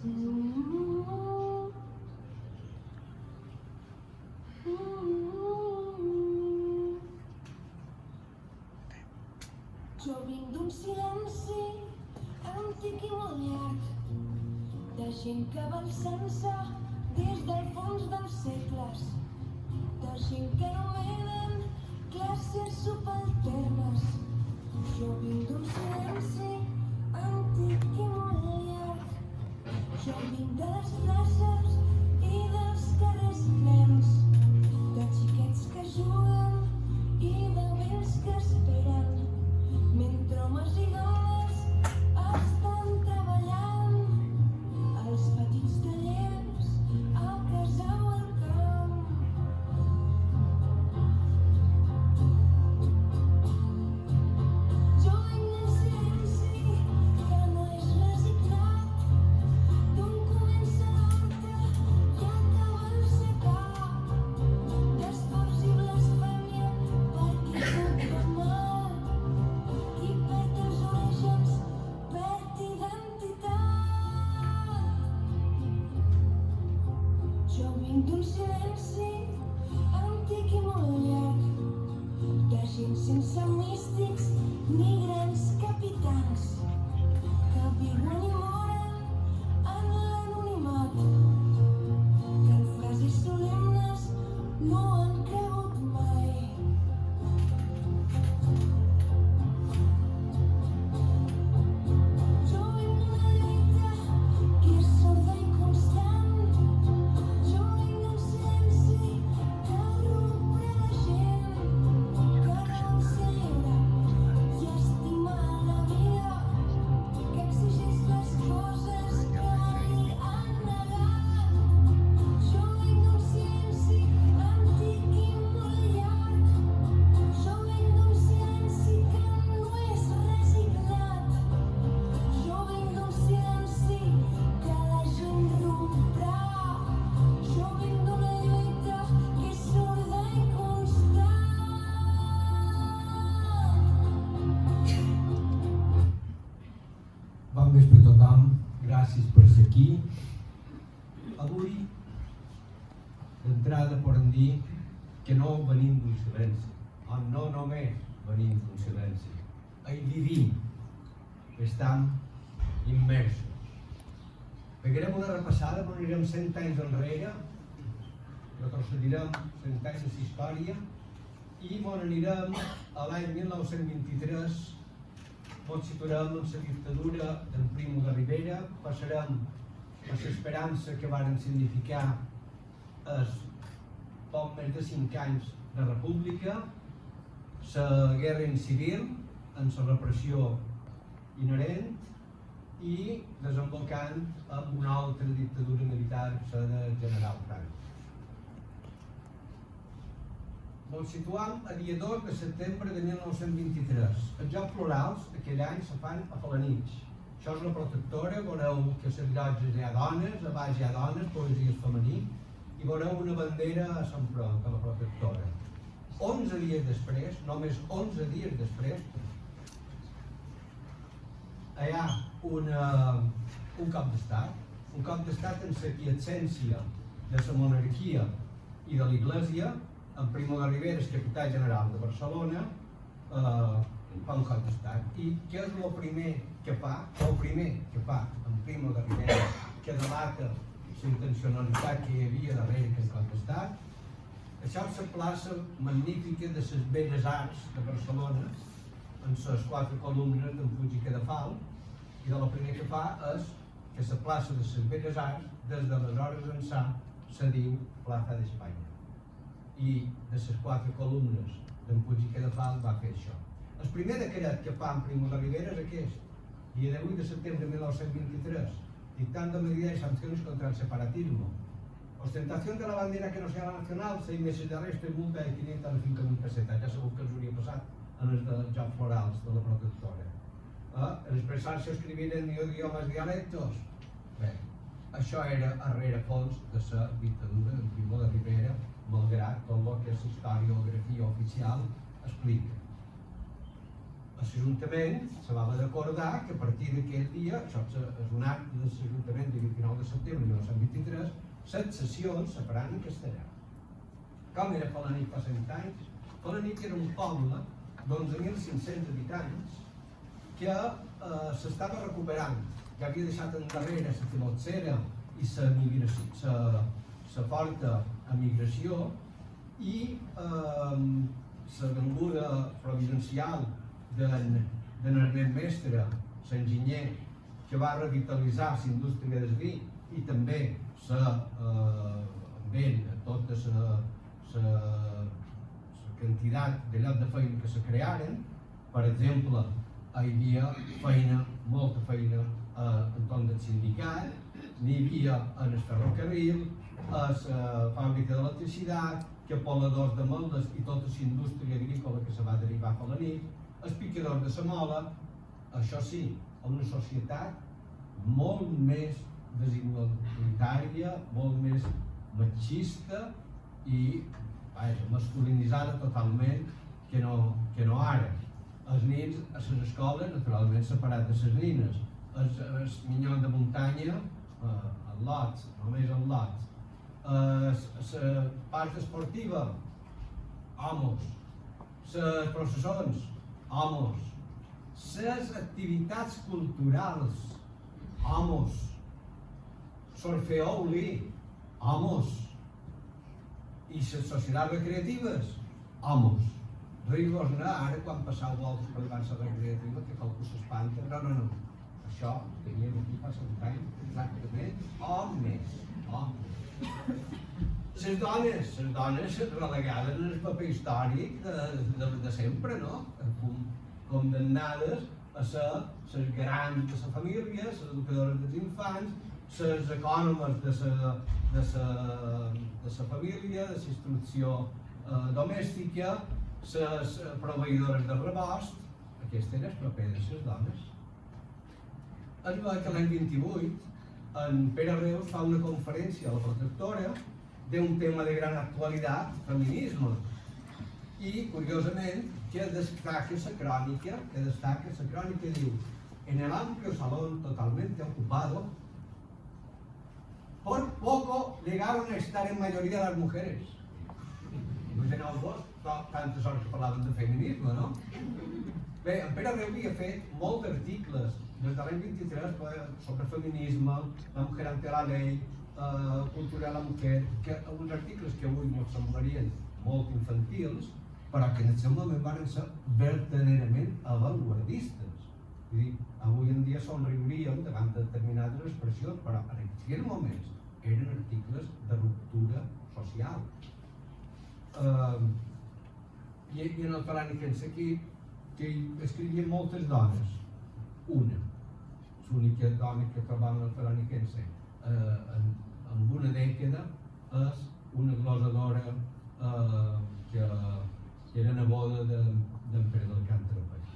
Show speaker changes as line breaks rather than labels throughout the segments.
Jo vinc d'un silenci antic i molt llarg, de gent que va alçant-se des del fons dels segles, de gent que anomenen classes subalternes. Jo vinc d'un silenci antic i molt llarg, jo vinc de les places i dels carrers plens, de xiquets que juguen i de vells que esperen, mentre homes i dones estan treballant als petits tallers, a casa o al camp. Jo vinc del silenci que no és resignat, d'on comença l'horta i acaba el secà, d'esforç i blasfèmia per qui tot va mal. Qui perd els orígens perd identitat. Jo vinc d'un silenci antic i molt llarg, de gent sense místics ni grans capitans, que viuen i moren en l'anonimat, que en frases solemnes no han cregut mai. Jo vinc d'una lluita que és sorda i constant, jo vinc d'un silenci que arrupra la gent, que no celebra i estima la vida, que exigeix les coses que li han negat. Jo vinc d'un silenci antic i molt llarg, jo vinc d'un silenci que no és resignat, jo vinc d'un silenci que la gent romprà, jo vinc d'una lluita que és sorda i constant.
Bon vespre a tothom, gràcies per ser aquí. Avui, d'entrada podem dir que no venim d'un silenci, o no només venim d'un silenci, hi vivim, estem immersos. Pegarem una repassada, però anirem 100 anys enrere, retrocedirem 100 anys de història i anirem a l'any 1923. Ens situarem en la dictadura d'en Primo de Rivera, passarem per l'esperança que varen significar els poc més de 5 anys de república, la guerra civil, amb la repressió inherent i desembocant en una altra dictadura militar, la del general Franco. Ens situam a dia 2 de setembre de 1923. Els Jocs Florals aquell any se fan a Felanitx. Això és la protectora, veureu que a les llotges hi ha dones, a baix hi ha dones, poesies femení, i veureu una bandera a Sant Front, a la protectora. 11 dies després, només 11 dies després, hi ha un cop d'estat en la quiescència de la monarquia i de l'Església. En Primo de Rivera, el capità general de Barcelona, fa un cop d'estat. I què és el primer que fa? El primer que fa en Primo de Rivera, que delata la intencionalitat que hi havia darrere aquest cop d'estat, això és la plaça magnífica de les Belles Arts de Barcelona, amb les 4 columnes d'en Puig i Cadafal, i de la primer que fa és que la plaça de les Belles Arts, des d'aleshores ençà, se diu Plaza d'Espanya. I de les 4 columnes d'en Puig i Cadafal va fer això. El primer decret que fa en Primo de Rivera és aquest, dia 8 de setembre de 1923, dictando medidas y sanciones contra el separatismo. Ostentación de la bandera que no sea la nacional, 6 meses de arresto y multa de 500 a 5.000 pessetes. Ja segur que els hauria passat en els Jocs Florals de la protectora. Expressar-se o escribir en idiomes dialectos. Bé, això era a rerefons de la dictadura d'en Primo de Rivera, malgrat tot el que la historiografia oficial explica. a l'Ajuntament se va d'acordar que a partir d'aquell dia, això és un acte de l'Ajuntament del 29 de setembre de 1923, les sessions se faran en castellà. Com era Felanitx fa 100 anys? Felanitx era un poble d'11.500 habitants que s'estava recuperant, que havia deixat endarrere la filoxera i la forta emigració i la venguda providencial d'en Ernest Mestre, l'enginyer que va revitalitzar la indústria del vi i també tota la quantitat de llocs de feina que se crearen. Per exemple, hi havia feina, molta feina entorn del sindicat, n'hi havia en el ferrocarril, a la fàbrica d'electricitat, que poladors de moldes i tota la indústria agrícola que se va derivar a Felanitx, els picadors de la mola, això sí, en una societat molt més desigualitària, molt més machista i masculinitzada totalment que no ara. Els nens a les escoles, naturalment separats de les nines. Els minyons de muntanya, els lots, només els lots. La part esportiva, homes. Les processons, homes. Les activitats culturals, homes. Sorfeoli, homes. I les societats recreatives, homes. Rigos no, ara quan passau voltes per davant la recreativa que qualcú s'espanta, no. Això teníem aquí fa 100 anys, exactament, o més. Les dones relegades en el paper històric de sempre, no? Condemnades a ser les grans de la família, les educadores dels infants, les ecònomes de la família, de la instrucció domèstica, les proveïdores de rebost. Aquest era el paper de les dones. Es va que l'any 28 en Pere Reus fa una conferència a la Protectora d'un tema de gran actualitat, feminisme, i curiosament que destaca la crònica diu: en el amplio salón totalmente ocupado por poco llegaron a estar en mayoría las mujeres. Imagineu vos tantes hores que parlaven de feminisme, no? Bé, en Pere Reus havia fet molts articles des de l'any 23 sobre feminisme, la mujer ante la ley, cultura de la mujer, que uns articles que avui no semblarien molt infantils, però que en el seu moment van ser verdaderament avantguardistes. Vull dir, avui en dia somriuríem davant de determinades expressions, però en aquells moments eren articles de ruptura social. I en el Felanitx aquí que escrivien moltes dones. Una, l'única dona que trobàvem al Felanitx en una dècada és una glosadora que era neboda d'en Pere del Camp del País.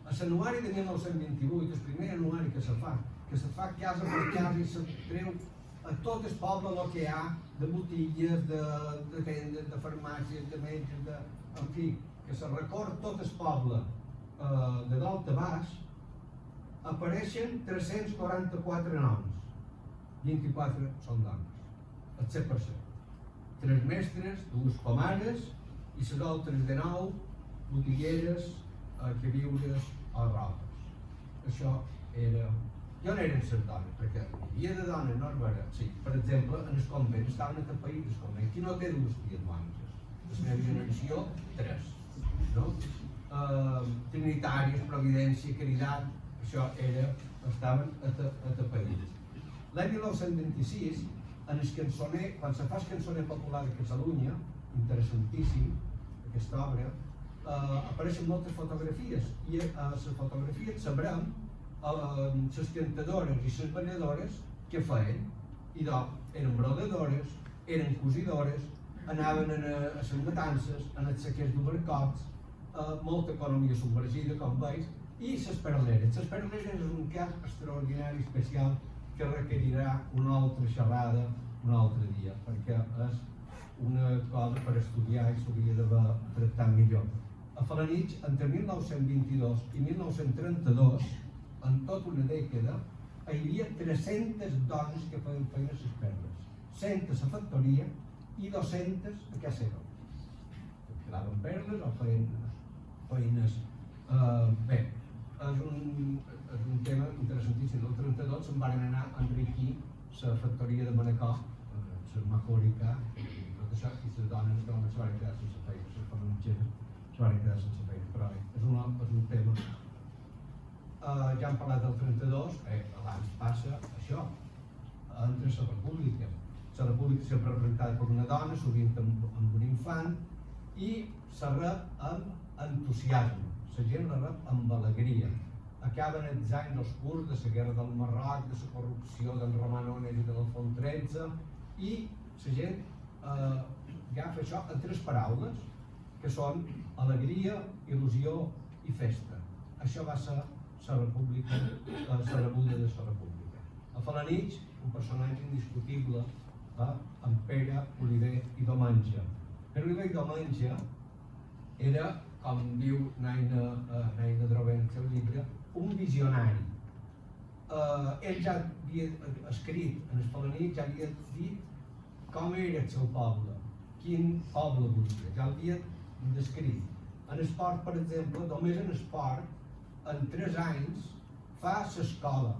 A l'anuari de 1928, el primer anuari que se fa casa per casa i se treu a tot el poble el que hi ha de botilles, de tendes, de farmàcies, de metges, en fi, que se recorre tot el poble de dalt a baix, apareixen 344 noms, 24 són dones, el 7%. 3 mestres, 2 comares i les altres de 9 botigueres, queviures o robes. Això era... I on eren les dones? Perquè hi havia de dones, no es veure. Sí, per exemple, en el convent estaven atapeïts el convent. Qui no té 2 ties monges? La meva generació, 3. No? Trinitàries, Providència, Caritat, això estaven atapeïts. L'any 1926, en el cançoner, quan se fa el cançoner popular de Catalunya, interessantíssim, aquesta obra, apareixen moltes fotografies i a les fotografies sabrem les cantadores i les balladores què feien. I doncs eren brodadores, eren cosidores, anaven a les matances, a els saquers d'obercots, molta economia submergida, com veus, i les perleres. Les perleres és un cas extraordinari, especial, que requerirà una altra xerrada un altre dia, perquè és una cosa per estudiar i s'hauria d'haver tractat millor. A Felanitx, entre 1922 i 1932, en tota una dècada, hi havia 300 dones que feien feina a les perles, 100 a la factoria i 200 a casa seva. Quedaven perles o feien feines... Bé, és un tema interessantíssim. El 32 se'n van anar a enriquir la factoria de Manacor, la Macòrica, i tot això, i les dones normalment se van quedar sense feina, les felanitxeres se van quedar sense feina, però bé, és un tema. Ja hem parlat del 32, abans passa això, entre la república. La república sempre representada per una dona, sovint amb un infant, i se rep amb entusiasme, la gent la rep amb alegria. Acaben els anys oscurs de la guerra del Marroc, de la corrupció d'en Roman Ones i de l'Alfons XIII, i la gent agafa això en 3 paraules, que són alegria, il·lusió i festa. Això va ser la república, la rebuda de la república. A Felanitx, un personatge indiscutible, en Pere, Oliver i Domenge. Pere Oliver i Domenge era, com diu Naina Drovent en el seu llibre, un visionari. Ell ja havia escrit en el Felanitx, ja havia dit com era el seu poble, quin poble volia, ja l'havia descrit. En esport, per exemple, només en esport, en 3 anys, fa l'escola,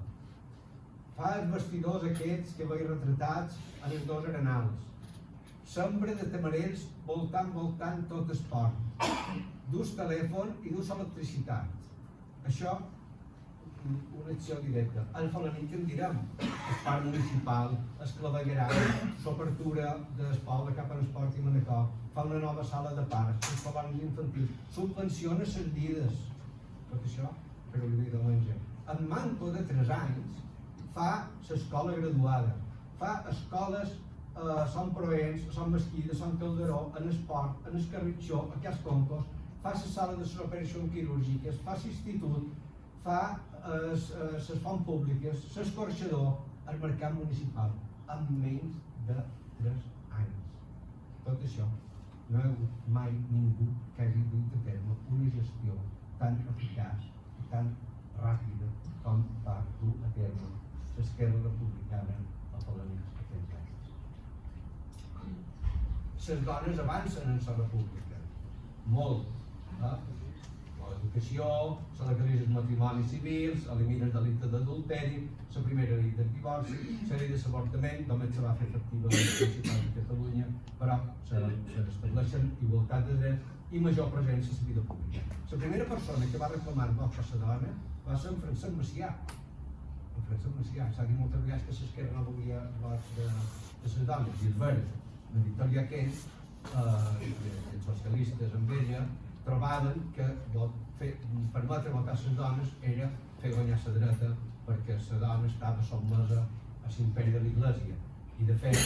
fa els vestidors aquests que veig retratats en els 2 arenals, sembra de tamarells voltant tot esport, dus telèfon i dus electricitat. Això, una acció directa. En Felanitx en direm, el parc municipal, el clavegueram, l'obertura del poble cap a l'esport i Manacor, fa una nova sala de parcs, els colònies infantils, subvenciona les vides, tot això per Oliver i Domenge. En manco de 3 anys fa l'escola graduada, fa escoles a Sant Provenç, a Sant Mesquida, a Sant Calderó, en esport, en el Carritxó, a Cas Concos, fa la sala de les operacions quirúrgiques, fa l'institut, fa les fonts públiques, l'escorxador, el mercat municipal, en menys de 3 anys. Tot això, no hi ha hagut mai ningú que hagi dut a terme una gestió tan eficaç i tan ràpida com va dur a terme l'Esquerra Republicana a Felanitx aquells anys. Les dones avancen en la república, molt. L'educació, se legalitzen els matrimonis civils, eliminen el delicte d'adulteri, la primera llei del divorci, la llei de l'avortament, només se va fer efectiva en el Principat de Catalunya, però s'estableixen igualtat de drets i major presència a la vida pública. La primera persona que va reclamar el vot per la dona va ser en Francesc Macià. En Francesc Macià, s'ha dit moltes vegades que l'esquerra no volia vots de les dones, i és vera. La Victòria Kent, els socialistes amb ella, trobaven que permetre votar les dones era fer guanyar la dreta perquè la dona estava sotmesa a l'imperi de l'Església. I de fet,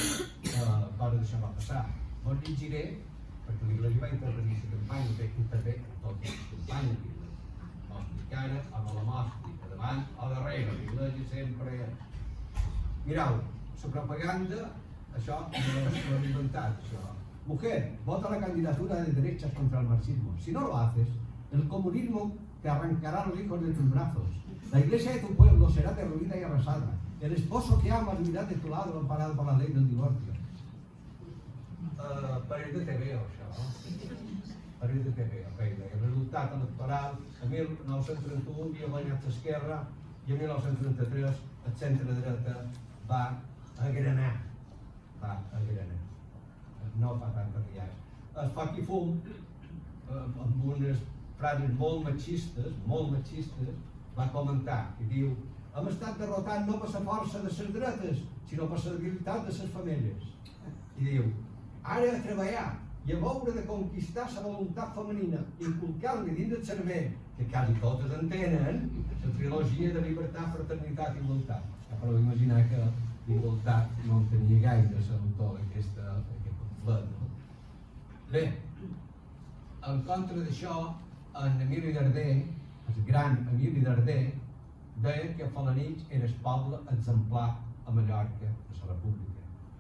cosa d'això va passar. Vos llegiré, perquè l'Església va intervenir en la campanya, que intervé en totes les campanyes. Mostri cara o no la mostri, a davant o darrere, l'Església sempre... Mireu, la propaganda, això no l'hem inventat, això. Mujer, vota la candidatura de derechas contra el marxismo. Si no lo haces, el comunismo te arrancará los hijos de tus brazos. La iglesia de tu pueblo será derruida y arrasada. El esposo que amas vivirá de tu lado amparado por la ley del divorcio. Parell de TV, això. Parell de TV, feina. El resultat electoral, a 1931 havia guanyat l'esquerra i a 1933 el centre dreta va agranar. No fa tant riall. El foc i fum, amb unes frases molt machistes, va comentar i diu: hem estat derrotant no per la força de les dretes, sinó per la debilitat de les femelles. I diu: ara a treballar i a veure de conquistar la voluntat femenina, inculcar-li dins del cervell, que quasi totes en tenen, la trilogia de llibertat, fraternitat i igualtat. Ja podeu imaginar que d'igualtat no en tenia gaire l'autor d'aquest pamflet. Bé, en contra d'això, en Emili Darder, el gran Emili Darder, deia que Felanitx era el poble exemplar a Mallorca de la República.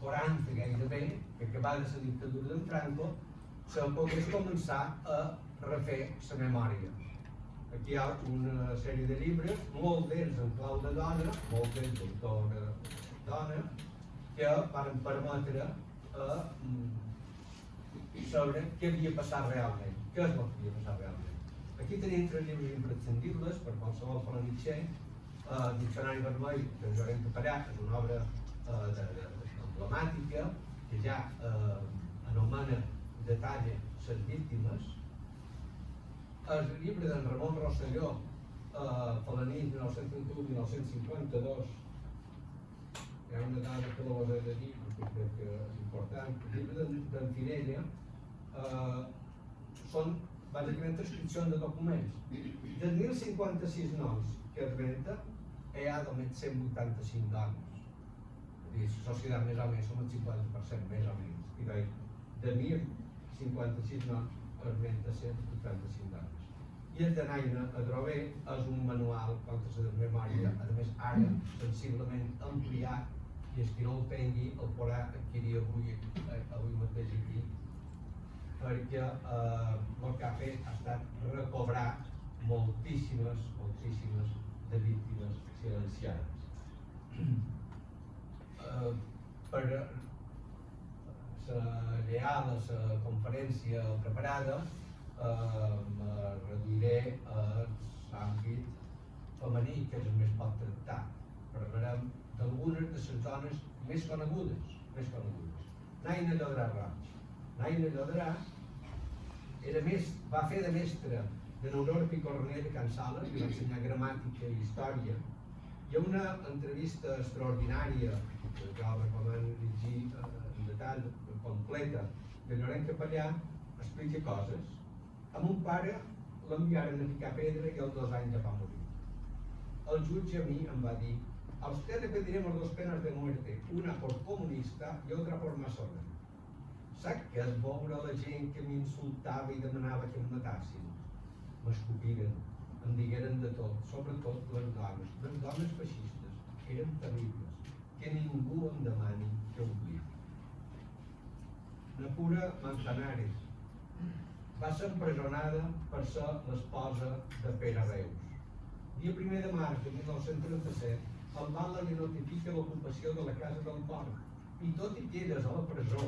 40 gairebé, que acabava la dictadura d'en Franco, se pogués començar a refer la memòria. Aquí hi ha una sèrie de llibres, molts d'ells en clau de dona, molts d'ells d'autora dona, que van permetre saber què havia passat realment, què és el que havia passat realment. Aquí tenim 3 llibres imprescindibles per qualsevol planitxer. Diccionari vermell de Llorenç Parà és una obra emblemàtica que ja anomena, detalla les víctimes. El llibre d'en Ramon Rosselló, Felanís 1931-1952, hi ha una dada que l'ho he de dir perquè crec que és important. El llibre d'en Finella són bàsicament transcripcions de documents. Dels 1056 noms que es renta, hi ha només 185 dones. És a dir, la societat més o menys som el 50%, més o menys. I de 1056 noms es renta 185 dones. I el de Naina Adrover és un manual contra la desmemòria, a més ara sensiblement ampliat, i és qui no el tingui el podrà adquirir avui mateix aquí, perquè el que ha fet ha estat recobrar moltíssimes de víctimes silenciades. Per la lleada, la conferència preparada, reduiré l'àmbit femení, que és el més pot tractar. Parlarem d'algunes de les dones més conegudes. Naina Llodrà Roig. Naina Llodrà va fer de mestra de n'Aurora Picornell de Can Sales, que va ensenyar gramàtica i història, i a una entrevista extraordinària, que jo recomano llegir en detall completa, de Llorenç Capellà, explica coses. A mon pare l'enviaren a picar pedra i als 2 anys ja va morir. El jutge a mi em va dir: a usted le pediremos 2 penas de muerte, una por comunista y otra por masona. Sap què és veure la gent que m'insultava i demanava que em matassin? M'escopiren, em digueren de tot, sobretot les dones feixistes, eren terribles, que ningú em demani que oblidi. Napura Manzanares va ser empresonada per ser l'esposa de Pere Reus. Dia 1 de març de 1937, el Bala li notifica l'ocupació de la casa del port i tot i que ella és a la presó,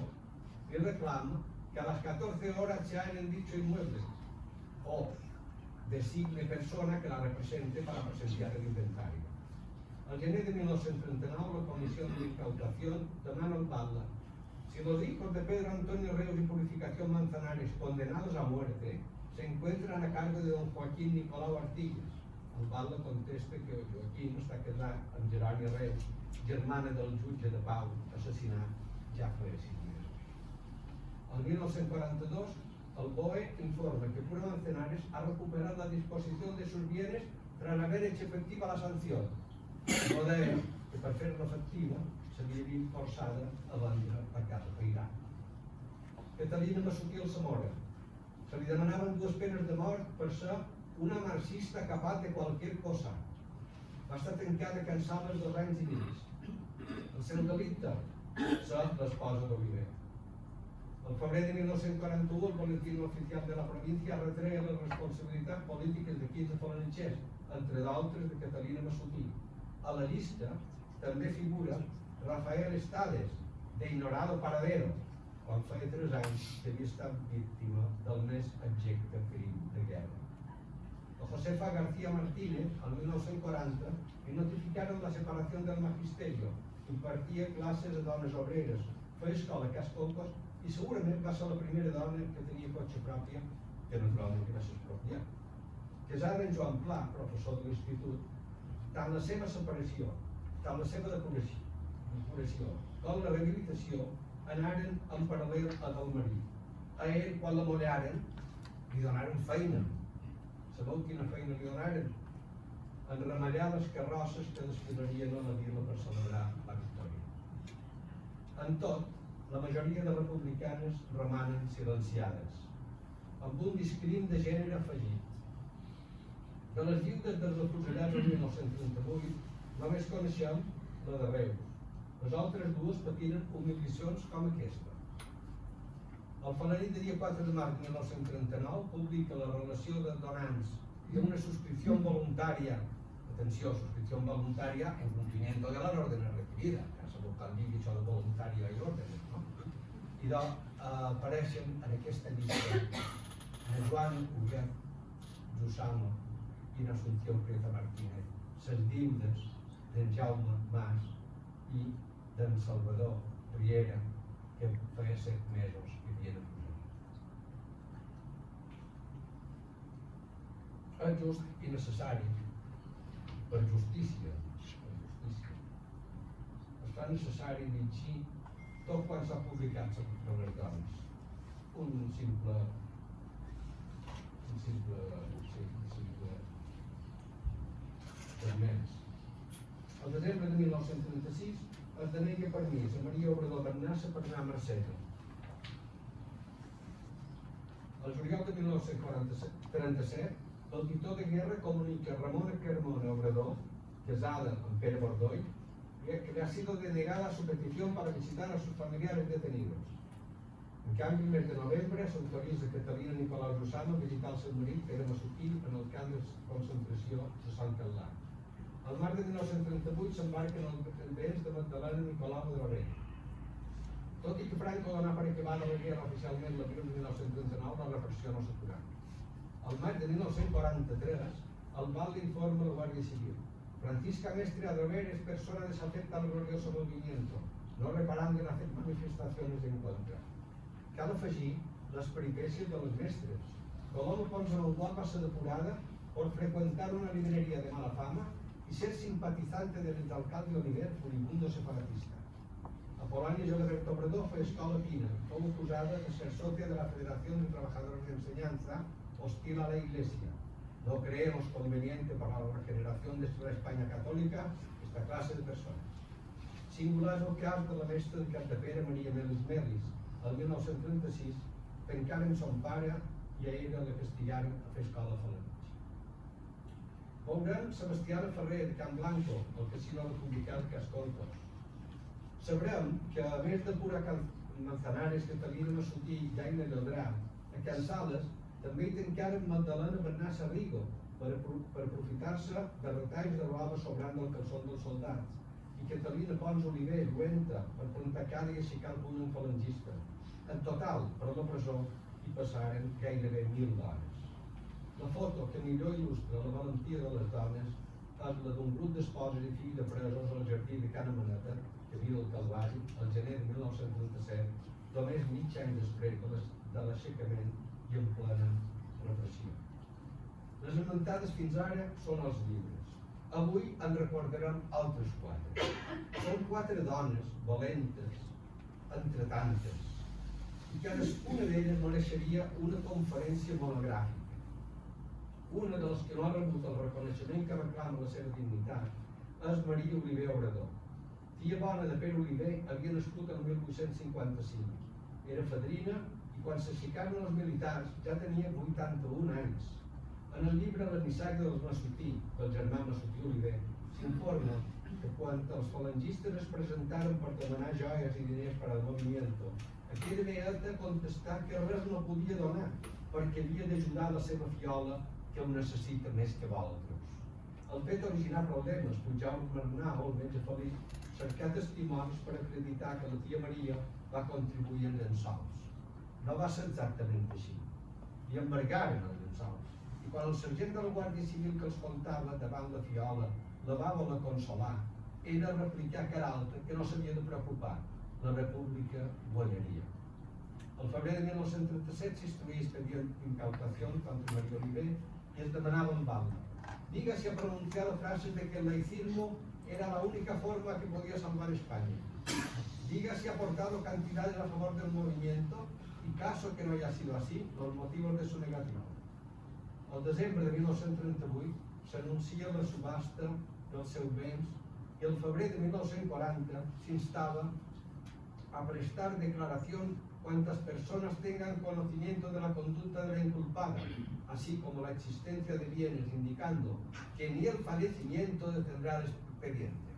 li reclama que a les 14 horas se hayan dicho inmuebles o designe persona que la represente para presenciar el inventario. Al gener de 1939, la Comisión de Incautación demana al Bala: si los hijos de Pedro Antonio Reus y Purificación Manzanares, condenados a muerte, se encuentran a cargo de don Joaquín Nicolau Artigas. El Bala contesta que Joaquín està casat amb Jeroni Reus, germana del jutge de pau assassinat ja fa 5 mesos. El 1942, el BOE informa que Pura Manzanares ha recuperat la disposició de sus bienes tras haber hecho efectiva la sanción. No deia que per fer-la efectiva s'havia vist forçada a vendre la casa Peirà. Catalina Massoquil Zamora. Se li demanaven 2 penes de mort per ser una marxista capaz de cualquier cosa. Va estar tancada a Can Sales 2 anys i mig. El seu delicte, ser l'esposa d'Oliver. El febrer de 1941, el Boletín Oficial de la Província retreia les responsabilitats polítiques de 15 falanitxers, entre d'altres de Catalina Massoquil. A la llista també figura Rafael Estades, de ignorado paradero, quan feia 3 anys que havia estat víctima del més abjecte crim de guerra. A Josefa García Martínez, al 1940, li notificaron la separació del magisterio, impartia classes a dones obreres, feia escola a Cascocos i segurament va ser la primera dona que tenia cotxe pròpia, que naturalment que va ser expropiat. Casada amb Joan Pla, professor de l'institut, tant la seva separació, tant la seva depuració, com la rehabilitació anaren en paral·lel a del marit. A ell, quan la mollaren, li donaren feina. Sabeu quina feina li donaren? Enremallar les carrosses que desfilarien a la vila per celebrar la victòria. En tot, la majoria de republicanes romanen silenciades, amb un discrim de gènere afegit. De les lluites dels afusellats el 1938, només coneixem la de Reus. Les altres dues patiren humiliacions com aquesta. El Falarit de dia 4 de març de 1939 publica la relació de donants d'una suscripción voluntaria, atenció, suscripción voluntaria en cumplimiento de las órdenes recibidas, que s'ha voltat dir això de voluntària i órdenes, no? I apareixen en aquesta llista de Joan Huguet, Susama i d'Asunción Prieta Martínez, les viudes d'en Jaume Mas i d'en Salvador Riera, que feia 7 mesos que havien acusat. És just i necessari, per justícia, es fa necessari llegir tot quan s'ha publicat sobre les dones. Un simple fragments. El desembre de 1936 es deneia permís a Maria Obrador Bernassa per anar a Marsella. El juliol de 1937, el director de guerra comunica a Ramona Carmona Obrador, casada amb Pere Bordoy, que le ha sido denegada su petición para visitar a sus familiares detenidos. En canvi, el mes de novembre s'autoritza Catalina Nicolau Jusama a visitar el seu marit Pere Massuquí en el camp de concentració de Sant Catlar. Al març de 1938 s'embarquen els béns de Magdalena Nicolau de la Reina. Tot i que Franco donà per acabada la guerra oficialment l'abril de 1939, la repressió no s'aturà. Al maig de 1943, el BAL informa la Guàrdia Civil. Francisca Mestre Adover es persona desafecta al glorioso movimiento, no reparando en hacer manifestaciones en contra. Cal afegir les peripècies de les mestres. Coloma Pons en el Guap va ser depurada por frecuentar una librería de mala fama y ser simpatizante del alcalde Oliver, furibundo separatista. Apolònia Gelabert Obrador fue escola Pina, fou acusada de ser socia de la Federación de Trabajadores de Enseñanza, hostil a la Iglesia. No creemos conveniente para la regeneración de la España católica esta clase de persones. Singular és el cas de la mestra de Capdepera Maria Melis Melis. El 1936 tancaren son pare i a ella la castigaren a fer escola a Falange. Veurem Sebastiana Ferrer de Can Blanco, el casino republicà de Cascoltos. Sabrem que a més de Pura Manzanares, Catalina Massutí i Jaina Llodrà, a Can Sales també hi tancaren Magdalena Bernassa Rigo per aprofitar-se de retalls de roba sobrant del calçó dels soldats, i Catalina Pons Oliver, Lluenta, per plantar cara i aixecar el punt en falangista. En total, per la presó, hi passaren gairebé 1.000 dones. La foto que millor il·lustra la valentia de les dones és la d'un grup d'esposes i fills de presos al jardí de Cana Maneta, que viu al Calvari, al gener de 1937, només mig any després de l'aixecament i en plena repressió. Les esmentades fins ara són els llibres. Avui en recordarem altres 4. Són 4 dones valentes, entre tantes, i cadascuna d'elles mereixeria una conferència monogràfica. Una de les que no ha rebut el reconeixement que reclama la seva dignitat és Maria Oliver Obrador. Tia bona de Pere Oliver havia nascut el 1855. Era fadrina i quan s'aixecaren els militars ja tenia 81 anys. En el llibre La nissaga dels Massutí, del germà Massutí Oliver, s'informa que quan els falangistes es presentaren per demanar joies i diners per al movimiento, aquella beata contestà que res no podia donar perquè havia d'ajudar la seva fiola que ho necessita més que vosaltres. El fet originà problemes, Puigdemont Bernal, el metge Felip, cercar testimonis per acreditar que la tia Maria va contribuir en llençols. No va ser exactament així. I embargaren els llençols. I quan el sergent de la Guàrdia Civil que els contava davant la fiola la va voler consolar, era replicar cara alta que no s'havia de preocupar. La república guanyaria. El febrer de 1937 s'instruïa expedient d'incautació contra María Oliver i es demanava en banda. Diga si ha pronunciado frases de que el laicismo era la única forma que podía salvar España. Diga si ha aportado cantidades a favor del movimiento y caso que no haya sido así, los motivos de su negativa. El desembre de 1938 s'anuncia la subhasta dels seus béns y el febrer de 1940 s'instava a prestar declaración cuantas personas tengan conocimiento de la conducta de la inculpada, así como la existencia de bienes, indicando que ni el fallecimiento detendrá el expediente.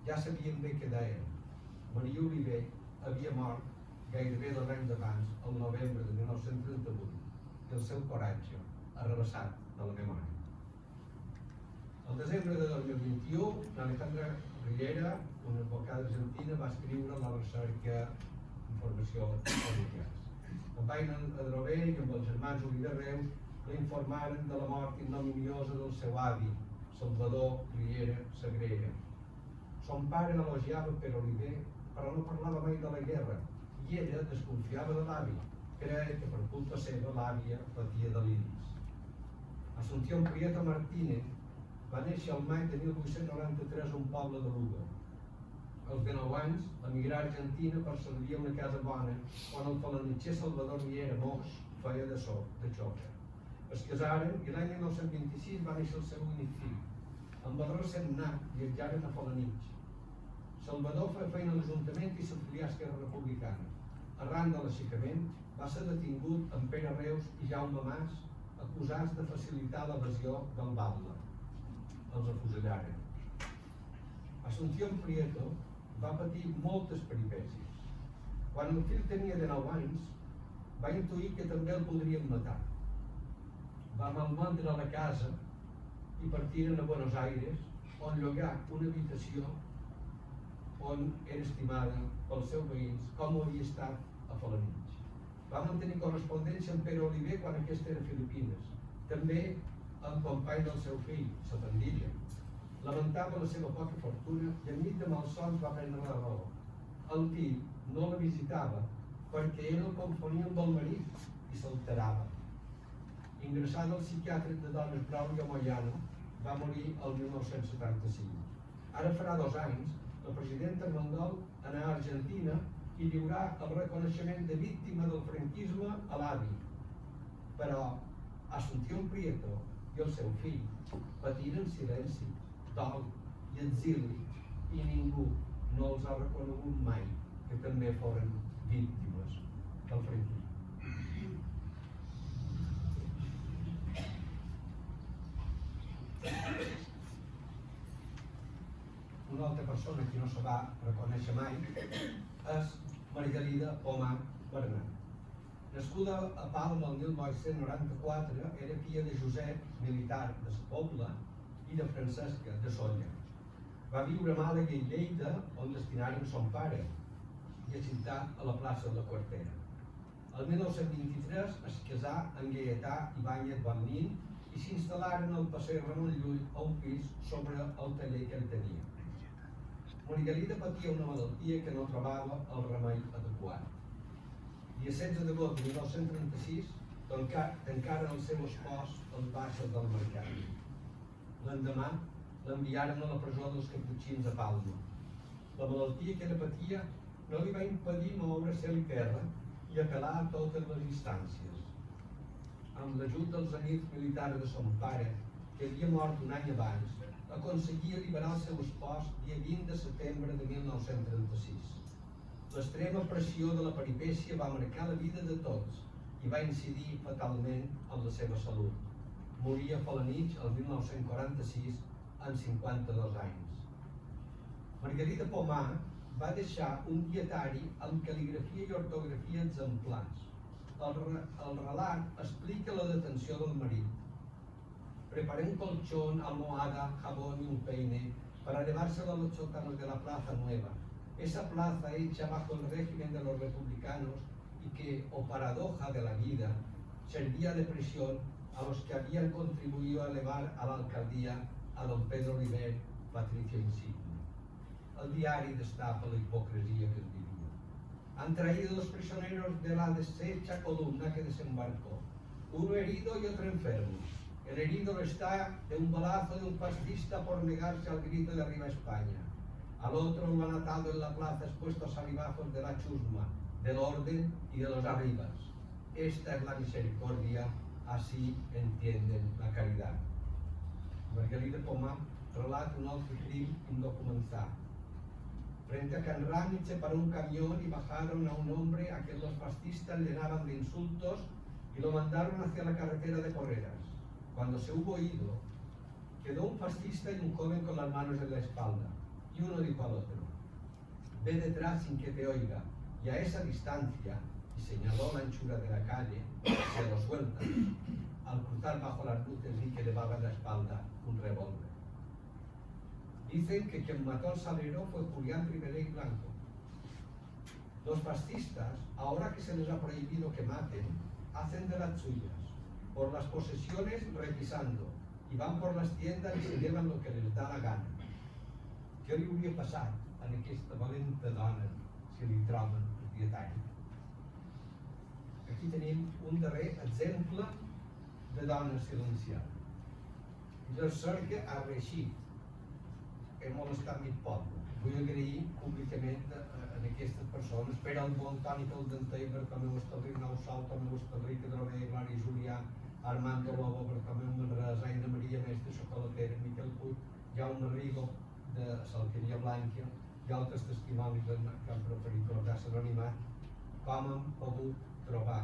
ja sabien bé què deien. Maria Oliver havia mort gairebé 2 anys abans, el novembre de 1938, i el seu coratge arrabassat de la memòria. El desembre de 2021, l'Alejandra Riera, una advocada argentina, va escriure la recerca Informació Familiars. En Paina Adrover i amb els germans Oliver Reus la informaren de la mort ignominiosa del seu avi, Salvador Riera Sagrera. Son pare elogiava per Oliver, però no parlava mai de la guerra, i ella desconfiava de l'avi. Creia que per culpa seva l'àvia patia deliris. Asunción Prieto Martínez va néixer el maig de 1893 a un poble de Lugo. Als 19 anys, emigrà a Argentina per servir a una casa bona on el falanitxer Salvador Riera Moix feia de xofer. Es casaren i l'any 1926 va néixer el seu únic fill. Amb el recent nat viatjaren a Falanitx. Salvador feia feina a l'Ajuntament i s'afilià a Esquerra Republicana. Arran de l'aixecament, va ser detingut amb Pere Reus i Jaume Mas, acusats de facilitar l'evasió del Batlle. Els afusellaren. Asunción Prieto va patir moltes peripècies. Quan el fill tenia 19 anys, va intuir que també el podrien matar. Va malvendre la casa i partiren a Buenos Aires, on llogà una habitació on era estimada pels seus veïns, com ho havia estat a Falanitx. Va mantenir correspondència amb Pere Oliver quan aquest era a Filipines, també el company del seu fill, Sapandilla. Lamentava la seva poca fortuna i enmig de malsons va prendre la raó. El fill no la visitava perquè ell el confonia amb el marit i s'alterava. Ingressat al psiquiatre de dones Braulio Moyano, va morir el 1975. Ara farà 2 anys, la presidenta Armengol anà a Argentina i lliurà el reconeixement de víctima del franquisme a l'avi. Però Asunción Prieto i el seu fill patiren silenci, dol i exili, i ningú no els ha reconegut mai que també foren víctimes del franquisme. Una altra persona que no se va reconèixer mai és Margarida Pomar Bernat. Nascuda a Palma el 1994, era filla de Josep, militar de la Pobla, i de Francesca, de Sóller. Va viure a Màlaga i Lleida, on destinaren son pare, i a ciutat a la plaça de la Quartera. El 1923 es casà amb Gaietà Ibáñez Balnín i s'instal·laren al passeig Ramon Llull a un pis sobre el taller que ell tenia. Margarida patia una malaltia que no trobava el remei adequat. I a 16 d'agost de 1936 tancaren el seu espòs als baixos del mercat. L'endemà l'enviaren a la presó dels Caputxins a Palma. La malaltia que ella patia no li va impedir moure cel i terra i apel·lar a totes les instàncies. Amb l'ajut dels amics militars de son pare, que havia mort un any abans, aconseguia alliberar el seu espòs dia 20 de setembre de 1936. L'extrema pressió de la peripècia va marcar la vida de tots i va incidir fatalment en la seva salut. Moria a Falanitx el 1946 amb 52 anys. Margarida Pomar va deixar un dietari amb cal·ligrafia i ortografia exemplars. El relat explica la detenció del marit. Preparé un colchón, almohada, jabón y un peine para llevárselo a los sótanos de la Plaza Nueva. Esa plaza hecha bajo el régimen de los republicanos y que, o paradoja de la vida, servía de prisión a los que habían contribuido a elevar a la alcaldía a don Pedro Oliver, Patricio Insigne. El diari destapa la hipocresía que es vivía. Han traído los prisioneros de la deshecha columna que desembarcó, uno herido y otro enfermo. El herido está de un balazo de un fascista por negarse al grito de arriba España. Al otro lo han atado en la plaza expuestos a salivazos de la chusma, del orden y de los arribas. Esta es la misericordia, así entienden la caridad. Margarida Pomar relata un altre crim indocumentat. Frente a Can Rami se paró un camión y bajaron a un hombre a quien los fascistas llenaban de insultos y lo mandaron hacia la carretera de Correras. Cuando se hubo ido, quedó un fascista y un joven con las manos en la espalda. y uno dijo al otro: ve detrás sin que te oiga, y a esa distancia, y señaló la anchura de la calle, se lo suelta. Al cruzar bajo las luces vi que le daba en la espalda un revólver. Dicen que quien mató al salero fue Julián Ribera y Blanco. Los fascistas, ahora que se les ha prohibido que maten, hacen de las suyas, por las posesiones requisando, y van por las tiendas y se llevan lo que les da la gana. Què li hauria passat a aquesta valenta dona si li troben el dietari? Aquí tenim un darrer exemple de dona silenciada. Jo sé que ha reeixit. He molestat mig poble. Vull agrair públicament a aquestes persones, Pere Albon, Toni Caldentell, Bartomeu Estalric, Nou Sol, Tomeu Estalric, Adrover, Glòria Julià, Armando Lobo, Bartomeu Manresa, Aina Maria Mestre, Xocolatera, Miquel Puig, Jaume Rigo, de Salqueria Blanca, i altres testimonis que han preferit guardar-se anonimat, com han pogut trobar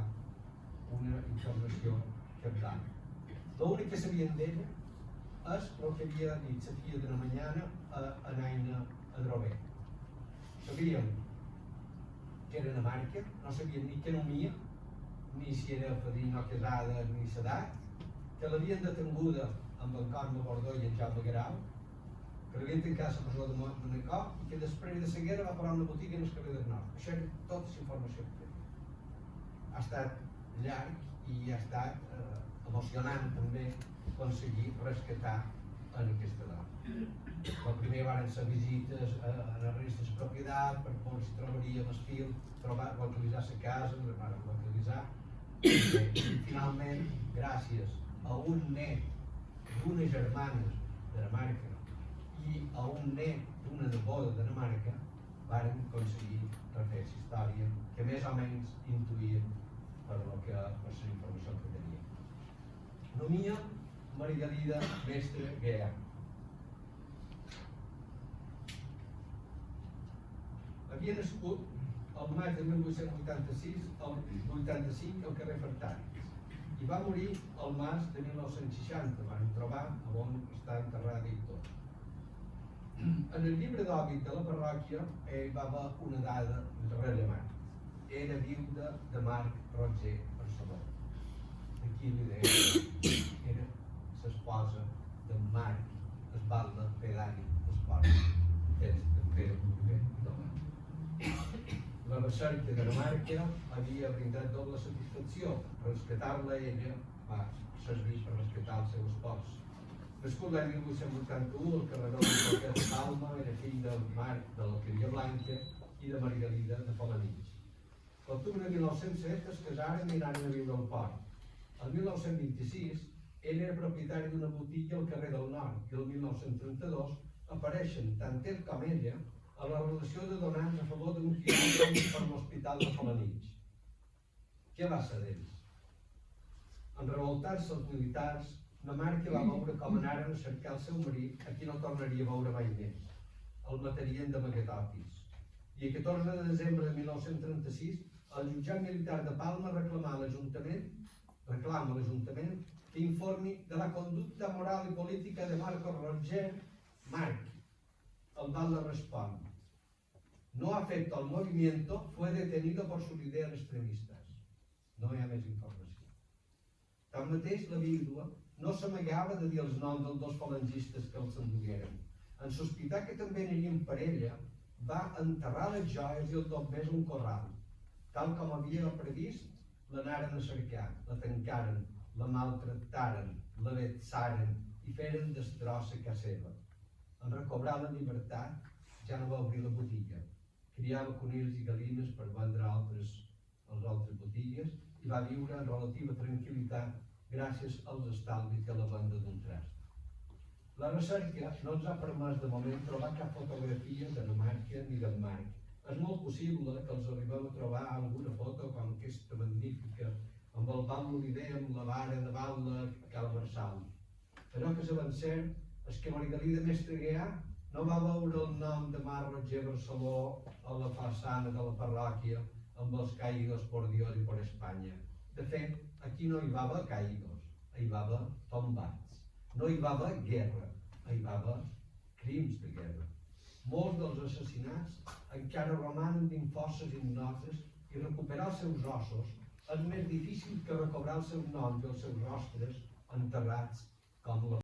una informació cabdal. L'únic que sabien d'ella és el que havia dit la filla de la mañana a Naina Adrover. Sabíem que era de Marca, no sabíem ni que nomia, ni si era padrina o casada, ni l'edat, que l'havien detenguda amb en Cosme Bordó i en Jaume Guerau, que l'havien tancat a la presó de Manacor i que després de seguida va parar una botiga en el carrer del Nord. Això era tota la informació que tenia. Ha estat llarg i ha estat emocionant també aconseguir rescatar en aquesta dona. El primer van ser visites a les restes de propietat per veure si trobaríem el fil, localitzar la casa, la van localitzar. I finalment, gràcies a un net d'una germana de Dinamarca i a un net d'una neboda de Dinamarca, varen aconseguir refer la història que més o menys intuïen per la informació que tenien. Nomia Margalida Mestre Guea. Havia nascut el maig de 1886 al 85 al carrer Fartaris i va morir al març de 1960, van trobar on està enterrada i tot. En el llibre d'òbit de la parròquia ell va haver una dada rellevant. Era viuda de Marc Roger Barceló. Aquí li deia, era l'esposa de Marc Esbalda Pedani Esport, que és de Pere Burguer Domà. La recerca de Dinamarca havia brindat doble satisfacció. Rescatar-la ella va servir per rescatar el seu espòs. Nascut l'any 1881, el carreró de Palma era fill del Marc de l'Alqueria Blanca i de Margalida de Falanich. L'octubre de 1907 es casaren i anaren a viure al port. El 1926 ell era propietari d'una botiga al carrer del Nord i el 1932 apareixen tant ell com ella a la relació de donants a favor d'un quilòmetre per l'Hospital de Falanich. Què va ser d'ells? En revoltar-se els militars, Dinamarca va veure com anaren a cercar el seu marit, a qui no tornaria a veure mai més. El matarien d'amagatopis. I el 14 de desembre de 1936, el jutjat militar de Palma reclama a l'Ajuntament que informi de la conducta moral y política de Marcos Roger Marc. El Val le responde: no afecta al movimiento, fue detenido por sus ideas extremistas. No hi ha més informació. Tanmateix, la vídua no s'amagava de dir els noms dels dos falangistes que els endugueren. En sospitar que també anirien per ella, va enterrar les joies i el doblers a un corral. Tal com havia previst, l'anaren a cercar, la tancaren, la maltractaren, la vexaren i feren destrossa a casa seva. En recobrar la llibertat, ja no va obrir la botiga. Criava conills i gallines per vendre a les altres botigues i va viure en relativa tranquil·litat gràcies als estalvis de la venda d'un trast. La recerca no ens ha permès de moment trobar cap fotografia de Dinamarca ni d'en Marc. És molt possible que els arribem a trobar alguna foto com aquesta magnífica, amb el Val l'Oliver, amb la vara de Val a Cala Marçal. Allò que sabem cert és que Margalida Mestre Guea no va veure el nom de Marc Roger Barceló a la façana de la parròquia amb els caídos por Dios y por España. De fet, aquí no hi va haver caídos, hi va haver tombats. No hi va haver guerra, hi va haver crims de guerra. Molts dels assassinats encara romanen dins fosses ignoses i recuperar els seus ossos és més difícil que recobrar els seus noms i els seus rostres enterrats com la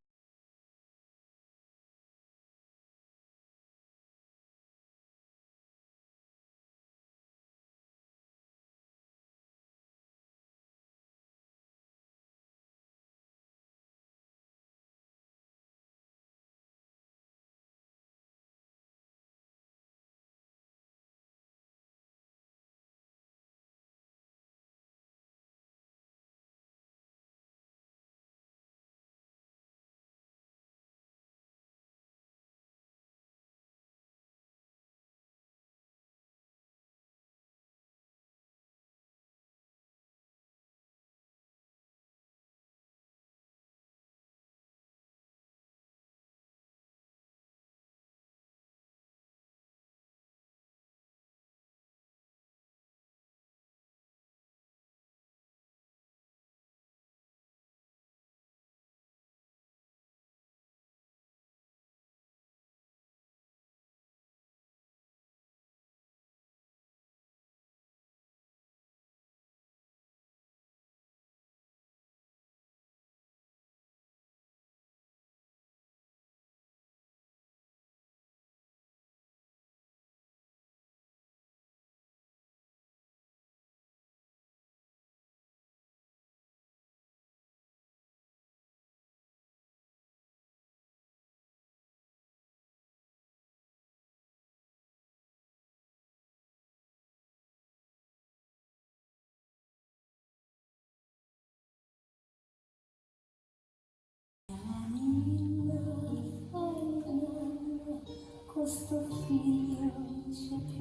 Questo figlio c'è